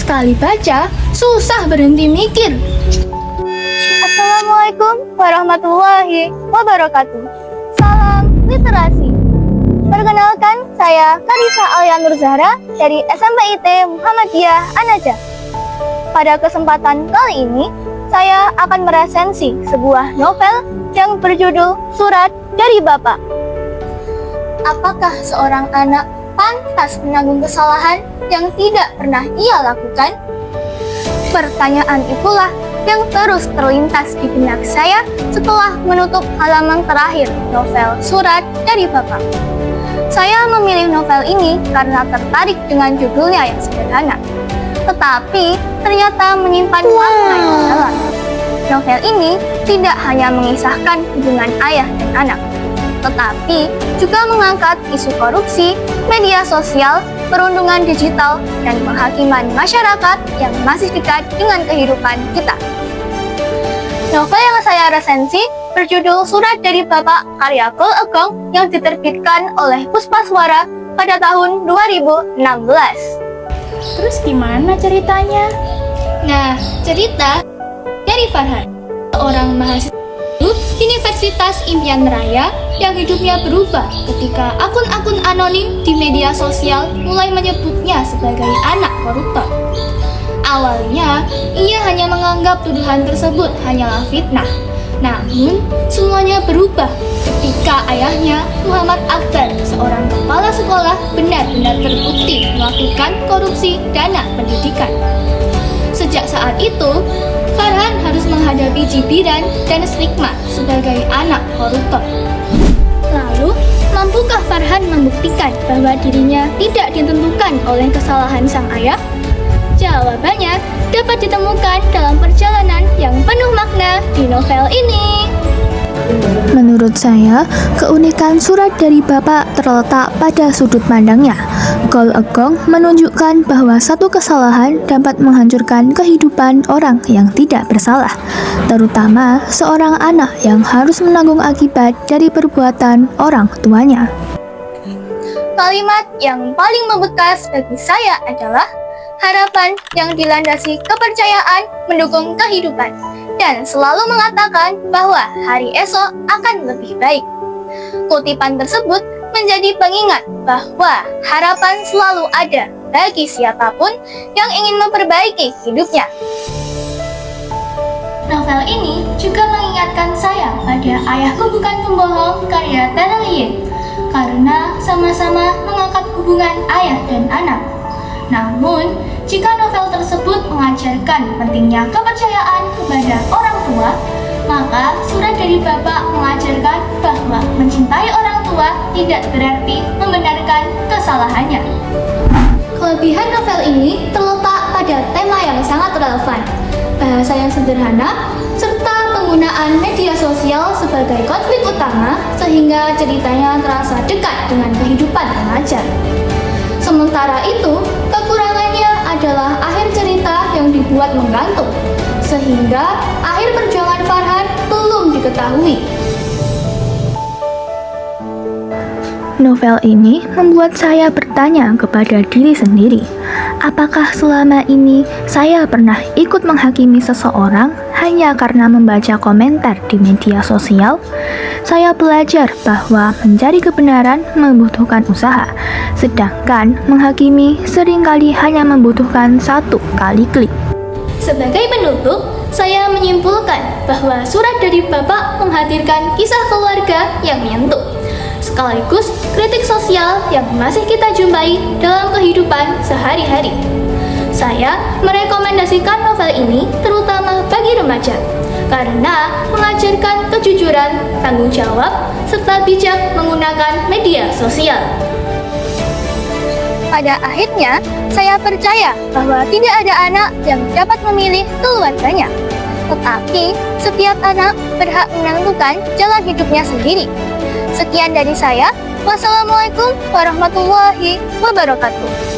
Sekali baca, susah berhenti mikir. Assalamualaikum warahmatullahi wabarakatuh. Salam literasi. Perkenalkan, saya Karisa Alia Nur Zahra dari SMPIT Muhammadiyah An-Najah. Pada kesempatan kali ini, saya akan meresensi sebuah novel yang berjudul Surat dari Bapak. Apakah seorang anak pantas menanggung kesalahan yang tidak pernah ia lakukan? Pertanyaan itulah yang terus terlintas di benak saya setelah menutup halaman terakhir novel Surat dari Bapak. Saya memilih novel ini karena tertarik dengan judulnya yang sederhana, tetapi ternyata menyimpan makna yang dalam. Novel ini tidak hanya mengisahkan hubungan ayah dan anak, tetapi juga mengangkat isu korupsi, media sosial, perundungan digital, dan penghakiman masyarakat yang masih dekat dengan kehidupan kita. Novel yang saya resensi berjudul Surat dari Bapak karya Kul Agong yang diterbitkan oleh Puspaswara pada tahun 2016. Terus gimana ceritanya? Nah, cerita dari Farhan, seorang mahasiswa Universitas Impian Raya yang hidupnya berubah ketika akun-akun anonim di media sosial mulai menyebutnya sebagai anak koruptor. Awalnya, ia hanya menganggap tuduhan tersebut hanyalah fitnah. Namun, semuanya berubah ketika ayahnya, Muhammad Akbar, seorang kepala sekolah, benar-benar terbukti melakukan korupsi dana pendidikan. Sejak saat itu, Farhan harus menghadapi cibiran dan stigma sebagai anak koruptor. Lalu, mampukah Farhan membuktikan bahwa dirinya tidak ditentukan oleh kesalahan sang ayah? Jawabannya dapat ditemukan dalam perjalanan yang penuh makna di novel ini. Menurut saya, keunikan Surat dari Bapak terletak pada sudut pandangnya. Kul Agong menunjukkan bahwa satu kesalahan dapat menghancurkan kehidupan orang yang tidak bersalah, terutama seorang anak yang harus menanggung akibat dari perbuatan orang tuanya. Kalimat yang paling membekas bagi saya adalah harapan yang dilandasi kepercayaan mendukung kehidupan dan selalu mengatakan bahwa hari esok akan lebih baik. Kutipan tersebut menjadi pengingat bahwa harapan selalu ada bagi siapapun yang ingin memperbaiki hidupnya. Novel ini juga mengingatkan saya pada Ayahku Bukan Pembohong karya Tara Lie, karena sama-sama mengangkat hubungan ayah dan anak. Namun, jika novel tersebut mengajarkan pentingnya kepercayaan kepada orang tua, maka Surat dari Bapak mengajarkan bahwa mencintai orang tua tidak berarti membenarkan kesalahannya. Kelebihan novel ini terletak pada tema yang sangat relevan, bahasa yang sederhana, serta penggunaan media sosial sebagai konflik utama sehingga ceritanya terasa dekat dengan kehidupan remaja. Sementara itu, kekurangannya adalah akhir cerita yang dibuat menggantung, sehingga akhir perjuangan Farhan belum diketahui. Novel ini membuat saya bertanya kepada diri sendiri, apakah selama ini saya pernah ikut menghakimi seseorang hanya karena membaca komentar di media sosial? Saya belajar bahwa mencari kebenaran membutuhkan usaha, sedangkan menghakimi seringkali hanya membutuhkan satu kali klik. Sebagai penutup, saya menyimpulkan bahwa Surat dari Bapak menghadirkan kisah keluarga yang menyentuh, sekaligus kritik sosial yang masih kita jumpai dalam kehidupan sehari-hari. Saya merekomendasikan novel ini terutama bagi remaja, karena mengajarkan kejujuran, tanggung jawab, serta bijak menggunakan media sosial. Pada akhirnya, saya percaya bahwa tidak ada anak yang dapat memilih keluarganya. Tetapi, setiap anak berhak menentukan jalan hidupnya sendiri. Sekian dari saya. Wassalamualaikum warahmatullahi wabarakatuh.